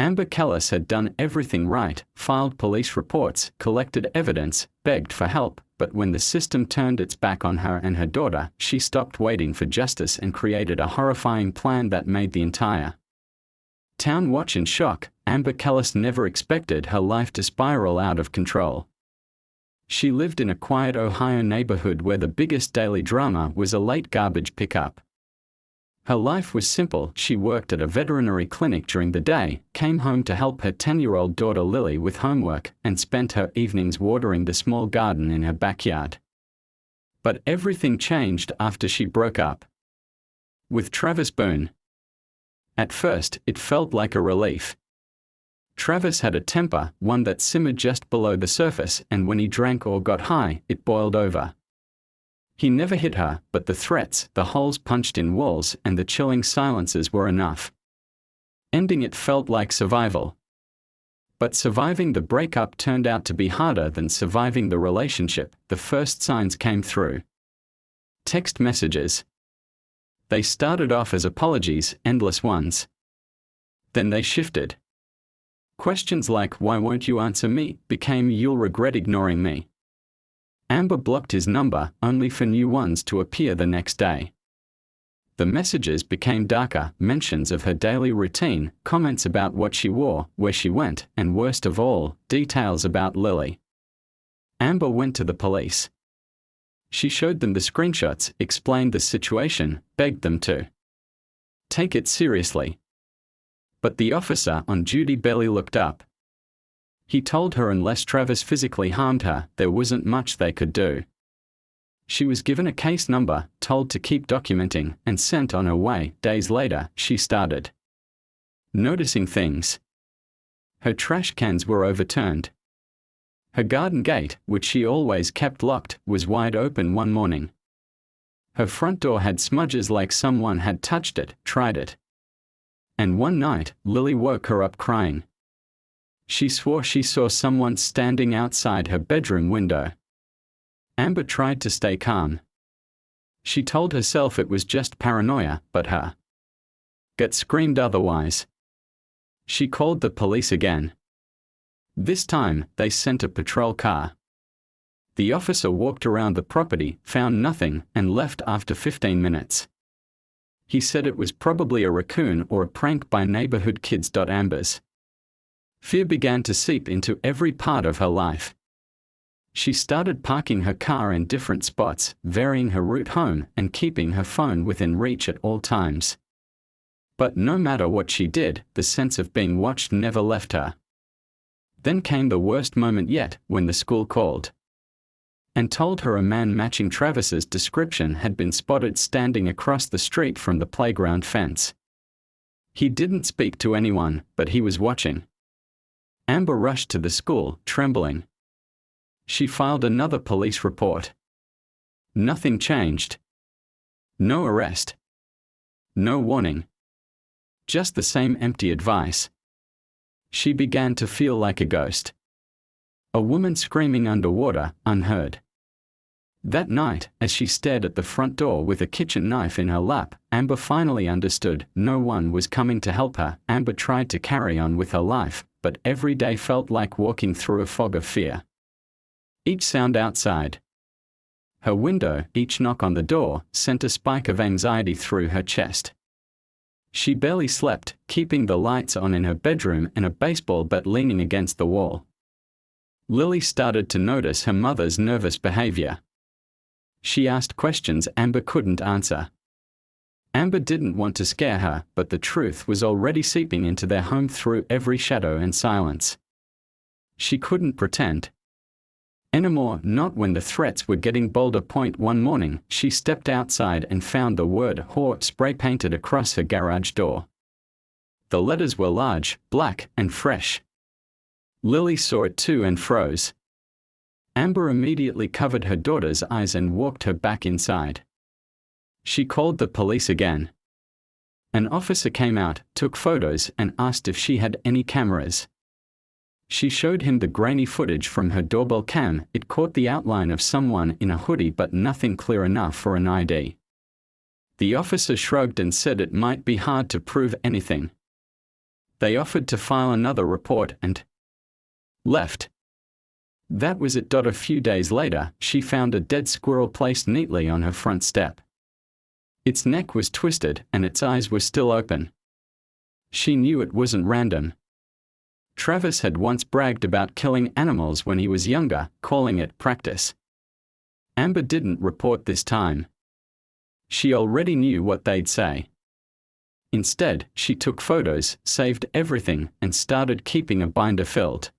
Amber Kellis had done everything right, filed police reports, collected evidence, begged for help, but when the system turned its back on her and her daughter, she stopped waiting for justice and created a horrifying plan that made the entire town watch in shock. Amber Kellis never expected her life to spiral out of control. She lived in a quiet Ohio neighborhood where the biggest daily drama was a late garbage pickup. Her life was simple. She worked at a veterinary clinic during the day, came home to help her 10-year-old daughter Lily with homework, and spent her evenings watering the small garden in her backyard. But everything changed after she broke up with Travis Boone. At first, it felt like a relief. Travis had a temper, one that simmered just below the surface, and when he drank or got high, it boiled over. He never hit her, but the threats, the holes punched in walls, and the chilling silences were enough. Ending it felt like survival. But surviving the breakup turned out to be harder than surviving the relationship. The first signs came through text messages. They started off as apologies, endless ones. Then they shifted. Questions like, "Why won't you answer me?" became, "You'll regret ignoring me." Amber blocked his number, only for new ones to appear the next day. The messages became darker, mentions of her daily routine, comments about what she wore, where she went, and worst of all, details about Lily. Amber went to the police. She showed them the screenshots, explained the situation, begged them to take it seriously. But the officer on duty barely looked up. He told her unless Travis physically harmed her, there wasn't much they could do. She was given a case number, told to keep documenting, and sent on her way. Days later, she started noticing things. Her trash cans were overturned. Her garden gate, which she always kept locked, was wide open one morning. Her front door had smudges like someone had touched it, tried it. And one night, Lily woke her up crying. She swore she saw someone standing outside her bedroom window. Amber tried to stay calm. She told herself it was just paranoia, but her gut screamed otherwise. She called the police again. This time, they sent a patrol car. The officer walked around the property, found nothing, and left after 15 minutes. He said it was probably a raccoon or a prank by neighborhood kids. Amber's fear began to seep into every part of her life. She started parking her car in different spots, varying her route home, and keeping her phone within reach at all times. But no matter what she did, the sense of being watched never left her. Then came the worst moment yet, when the school called and told her a man matching Travis's description had been spotted standing across the street from the playground fence. He didn't speak to anyone, but he was watching. Amber rushed to the school, trembling. She filed another police report. Nothing changed. No arrest. No warning. Just the same empty advice. She began to feel like a ghost. A woman screaming underwater, unheard. That night, as she stared at the front door with a kitchen knife in her lap, Amber finally understood no one was coming to help her. Amber tried to carry on with her life, but every day felt like walking through a fog of fear. Each sound outside her window, each knock on the door, sent a spike of anxiety through her chest. She barely slept, keeping the lights on in her bedroom and a baseball bat leaning against the wall. Lily started to notice her mother's nervous behavior. She asked questions Amber couldn't answer. Amber didn't want to scare her, but the truth was already seeping into their home through every shadow and silence. She couldn't pretend anymore, not when the threats were getting bolder. One morning, she stepped outside and found the word "whore" spray painted across her garage door. The letters were large, black, and fresh. Lily saw it too and froze. Amber immediately covered her daughter's eyes and walked her back inside. She called the police again. An officer came out, took photos, and asked if she had any cameras. She showed him the grainy footage from her doorbell cam. It caught the outline of someone in a hoodie but nothing clear enough for an ID. The officer shrugged and said it might be hard to prove anything. They offered to file another report and left. That was it. A few days later, she found a dead squirrel placed neatly on her front step. Its neck was twisted and its eyes were still open. She knew it wasn't random. Travis had once bragged about killing animals when he was younger, calling it practice. Amber didn't report this time. She already knew what they'd say. Instead, she took photos, saved everything, and started keeping a binder filled.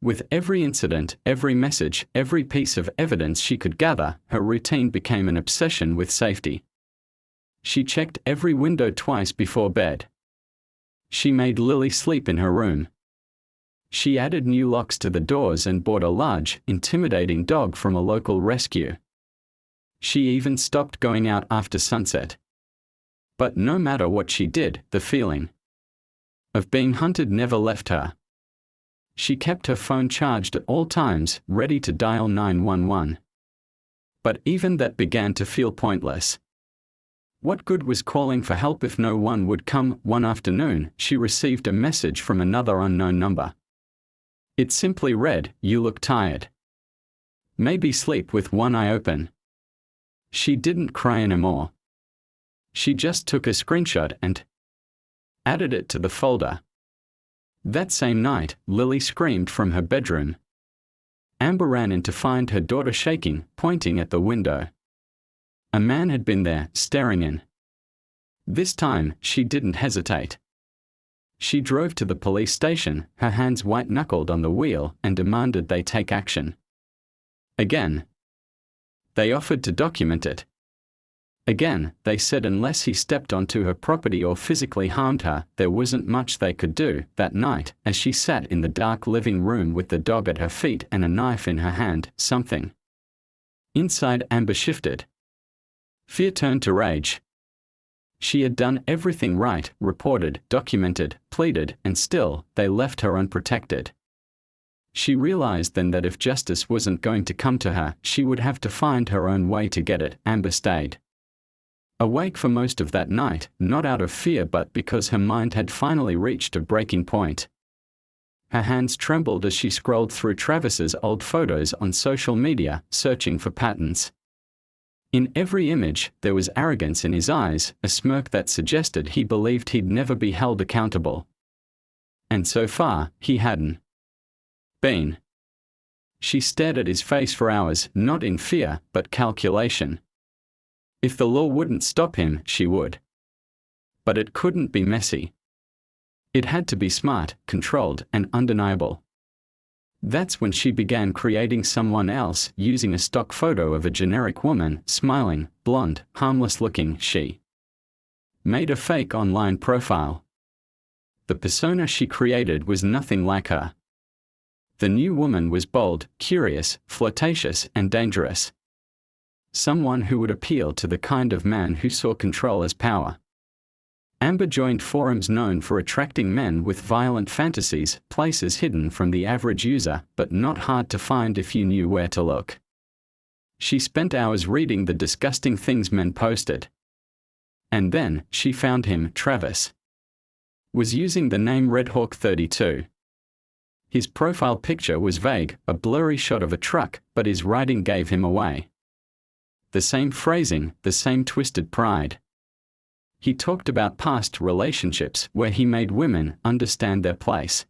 With every incident, every message, every piece of evidence she could gather, her routine became an obsession with safety. She checked every window twice before bed. She made Lily sleep in her room. She added new locks to the doors and bought a large, intimidating dog from a local rescue. She even stopped going out after sunset. But no matter what she did, the feeling of being hunted never left her. She kept her phone charged at all times, ready to dial 911. But even that began to feel pointless. What good was calling for help if no one would come? One afternoon, she received a message from another unknown number. It simply read, "You look tired. Maybe sleep with one eye open." She didn't cry anymore. She just took a screenshot and added it to the folder. That same night, Lily screamed from her bedroom. Amber ran in to find her daughter shaking, pointing at the window. A man had been there, staring in. This time, she didn't hesitate. She drove to the police station, her hands white-knuckled on the wheel, and demanded they take action. Again, they offered to document it. Again, they said unless he stepped onto her property or physically harmed her, there wasn't much they could do. That night, as she sat in the dark living room with the dog at her feet and a knife in her hand, something inside Amber shifted. Fear turned to rage. She had done everything right, reported, documented, pleaded, and still, they left her unprotected. She realized then that if justice wasn't going to come to her, she would have to find her own way to get it. Amber stayed awake for most of that night, not out of fear but because her mind had finally reached a breaking point. Her hands trembled as she scrolled through Travis's old photos on social media, searching for patterns. In every image, there was arrogance in his eyes, a smirk that suggested he believed he'd never be held accountable. And so far, he hadn't been. She stared at his face for hours, not in fear, but calculation. If the law wouldn't stop him, she would. But it couldn't be messy. It had to be smart, controlled, and undeniable. That's when she began creating someone else, using a stock photo of a generic woman, smiling, blonde, harmless-looking. She made a fake online profile. The persona she created was nothing like her. The new woman was bold, curious, flirtatious, and dangerous. Someone who would appeal to the kind of man who saw control as power. Amber joined forums known for attracting men with violent fantasies, places hidden from the average user, but not hard to find if you knew where to look. She spent hours reading the disgusting things men posted. And then, she found him. Travis was using the name Redhawk32. His profile picture was vague, a blurry shot of a truck, but his writing gave him away. The same phrasing, the same twisted pride. He talked about past relationships where he made women understand their place.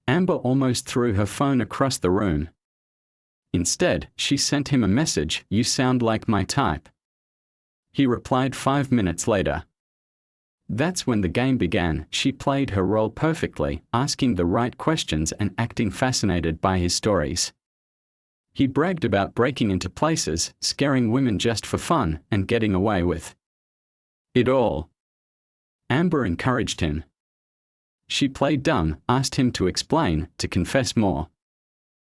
Amber almost threw her phone across the room. Instead, she sent him a message, "You sound like my type." He replied 5 minutes later. That's when the game began. She played her role perfectly, asking the right questions and acting fascinated by his stories. He bragged about breaking into places, scaring women just for fun, and getting away with it all. Amber encouraged him. She played dumb, asked him to explain, to confess more.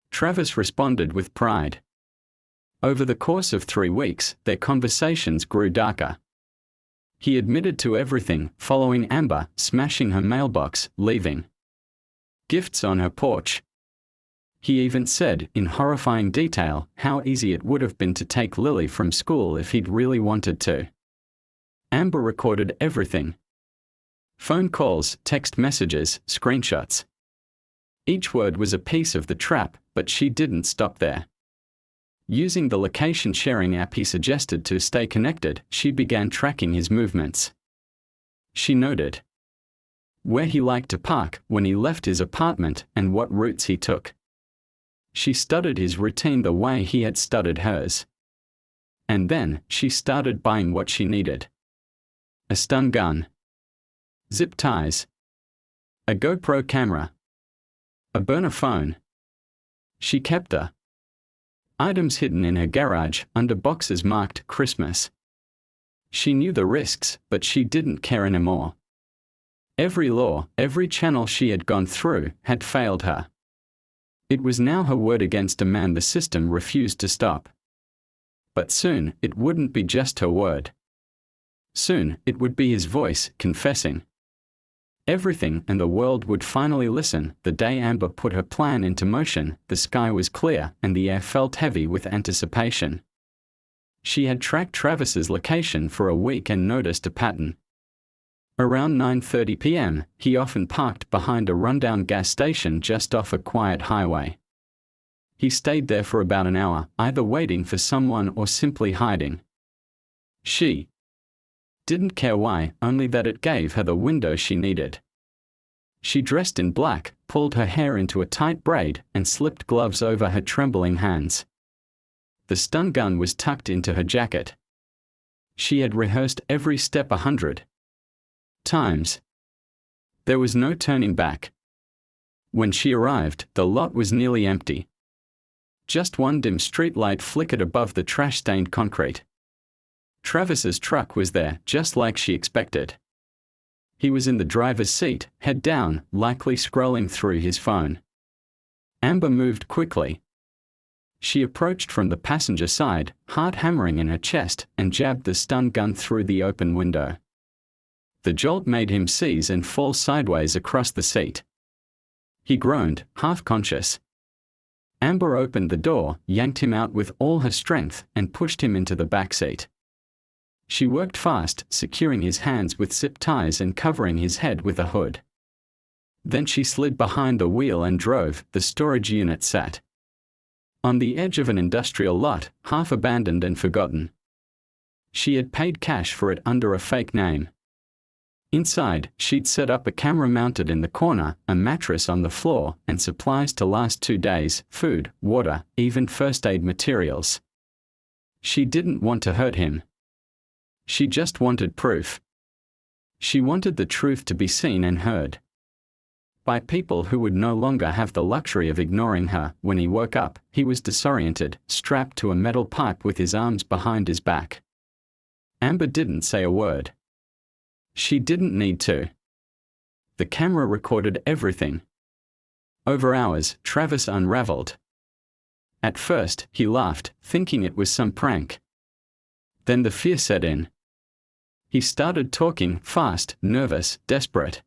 Travis responded with pride. Over the course of 3 weeks, their conversations grew darker. He admitted to everything, following Amber, smashing her mailbox, leaving gifts on her porch. He even said, in horrifying detail, how easy it would have been to take Lily from school if he'd really wanted to. Amber recorded everything. Phone calls, text messages, screenshots. Each word was a piece of the trap, but she didn't stop there. Using the location-sharing app he suggested to stay connected, she began tracking his movements. She noted where he liked to park, when he left his apartment, and what routes he took. She studied his routine the way he had studied hers. And then, she started buying what she needed. A stun gun. Zip ties. A GoPro camera. A burner phone. She kept the items hidden in her garage, under boxes marked Christmas. She knew the risks, but she didn't care anymore. Every law, every channel she had gone through, had failed her. It was now her word against a man the system refused to stop. But soon, it wouldn't be just her word. Soon, it would be his voice, confessing everything, and the world would finally listen. The day Amber put her plan into motion, the sky was clear, and the air felt heavy with anticipation. She had tracked Travis's location for a week and noticed a pattern. Around 9:30 p.m., he often parked behind a rundown gas station just off a quiet highway. He stayed there for about an hour, either waiting for someone or simply hiding. She didn't care why, only that it gave her the window she needed. She dressed in black, pulled her hair into a tight braid, and slipped gloves over her trembling hands. The stun gun was tucked into her jacket. She had rehearsed every step 100 times. There was no turning back. When she arrived, the lot was nearly empty. Just one dim streetlight flickered above the trash-stained concrete. Travis's truck was there, just like she expected. He was in the driver's seat, head down, likely scrolling through his phone. Amber moved quickly. She approached from the passenger side, heart hammering in her chest, and jabbed the stun gun through the open window. The jolt made him seize and fall sideways across the seat. He groaned, half-conscious. Amber opened the door, yanked him out with all her strength, and pushed him into the back seat. She worked fast, securing his hands with zip ties and covering his head with a hood. Then she slid behind the wheel and drove. The storage unit sat on the edge of an industrial lot, half abandoned and forgotten. She had paid cash for it under a fake name. Inside, she'd set up a camera mounted in the corner, a mattress on the floor, and supplies to last 2 days, food, water, even first aid materials. She didn't want to hurt him. She just wanted proof. She wanted the truth to be seen and heard by people who would no longer have the luxury of ignoring her. When he woke up, he was disoriented, strapped to a metal pipe with his arms behind his back. Amber didn't say a word. She didn't need to. The camera recorded everything. Over hours, Travis unraveled. At first, he laughed, thinking it was some prank. Then the fear set in. He started talking, fast, nervous, desperate.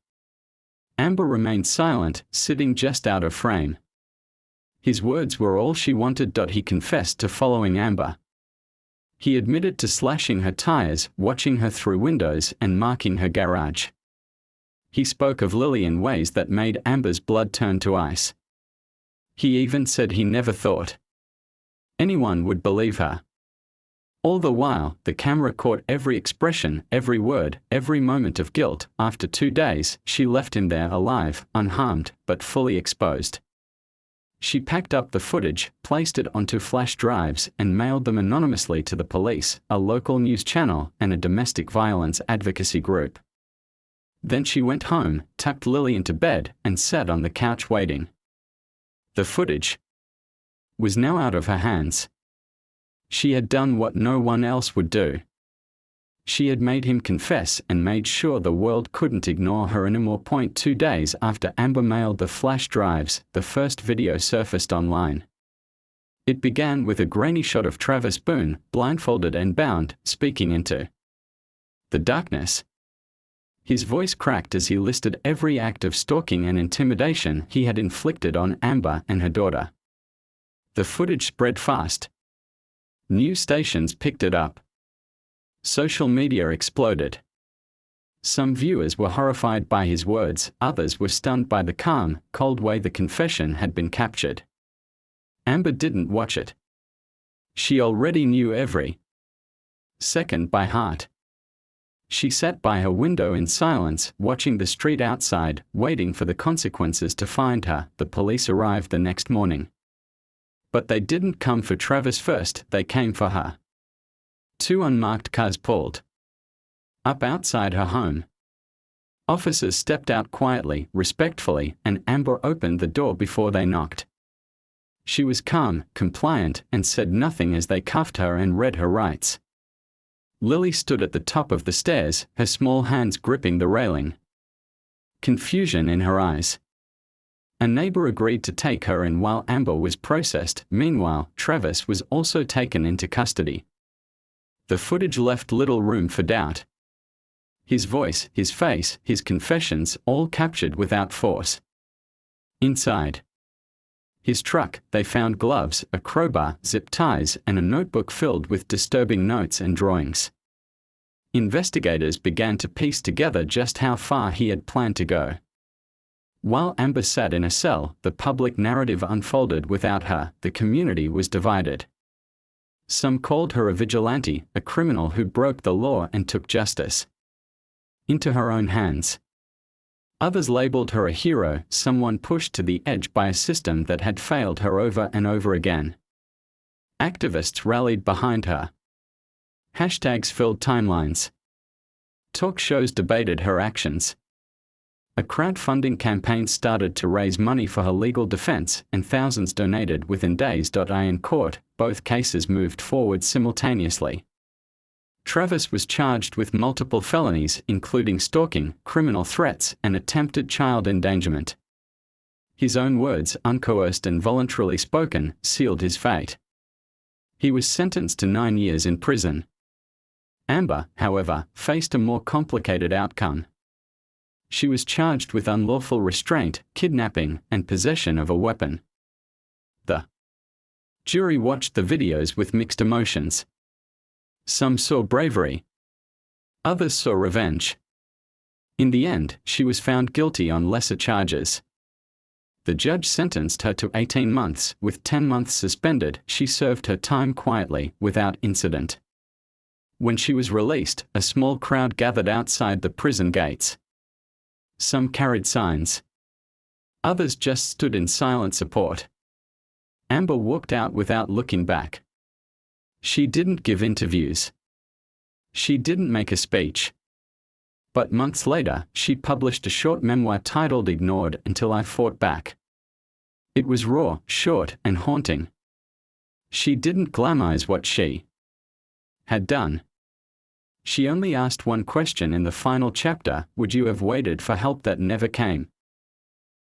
Amber remained silent, sitting just out of frame. His words were all she wanted. He confessed to following Amber. He admitted to slashing her tires, watching her through windows, and marking her garage. He spoke of Lily in ways that made Amber's blood turn to ice. He even said he never thought anyone would believe her. All the while, the camera caught every expression, every word, every moment of guilt. After 2 days, she left him there alive, unharmed, but fully exposed. She packed up the footage, placed it onto flash drives, and mailed them anonymously to the police, a local news channel, and a domestic violence advocacy group. Then she went home, tucked Lily into bed, and sat on the couch waiting. The footage was now out of her hands. She had done what no one else would do. She had made him confess and made sure the world couldn't ignore her anymore. 2 days after Amber mailed the flash drives, the first video surfaced online. It began with a grainy shot of Travis Boone, blindfolded and bound, speaking into the darkness. His voice cracked as he listed every act of stalking and intimidation he had inflicted on Amber and her daughter. The footage spread fast. News stations picked it up. Social media exploded. Some viewers were horrified by his words, others were stunned by the calm, cold way the confession had been captured. Amber didn't watch it. She already knew every second by heart. She sat by her window in silence, watching the street outside, waiting for the consequences to find her. The police arrived the next morning. But they didn't come for Travis first, they came for her. Two unmarked cars pulled up outside her home. Officers stepped out quietly, respectfully, and Amber opened the door before they knocked. She was calm, compliant, and said nothing as they cuffed her and read her rights. Lily stood at the top of the stairs, her small hands gripping the railing. Confusion in her eyes. A neighbor agreed to take her in while Amber was processed. Meanwhile, Travis was also taken into custody. The footage left little room for doubt. His voice, his face, his confessions, all captured without force. Inside his truck, they found gloves, a crowbar, zip ties, and a notebook filled with disturbing notes and drawings. Investigators began to piece together just how far he had planned to go. While Amber sat in a cell, the public narrative unfolded without her. The community was divided. Some called her a vigilante, a criminal who broke the law and took justice into her own hands. Others labeled her a hero, someone pushed to the edge by a system that had failed her over and over again. Activists rallied behind her. Hashtags filled timelines. Talk shows debated her actions. A crowdfunding campaign started to raise money for her legal defense, and thousands donated within days. In court, both cases moved forward simultaneously. Travis was charged with multiple felonies, including stalking, criminal threats, and attempted child endangerment. His own words, uncoerced and voluntarily spoken, sealed his fate. He was sentenced to 9 years in prison. Amber, however, faced a more complicated outcome. She was charged with unlawful restraint, kidnapping, and possession of a weapon. The jury watched the videos with mixed emotions. Some saw bravery. Others saw revenge. In the end, she was found guilty on lesser charges. The judge sentenced her to 18 months, with 10 months suspended. She served her time quietly, without incident. When she was released, a small crowd gathered outside the prison gates. Some carried signs. Others just stood in silent support. Amber walked out without looking back. She didn't give interviews. She didn't make a speech. But months later, she published a short memoir titled Ignored Until I Fought Back. It was raw, short, and haunting. She didn't glamorize what she had done. She only asked one question in the final chapter: would you have waited for help that never came?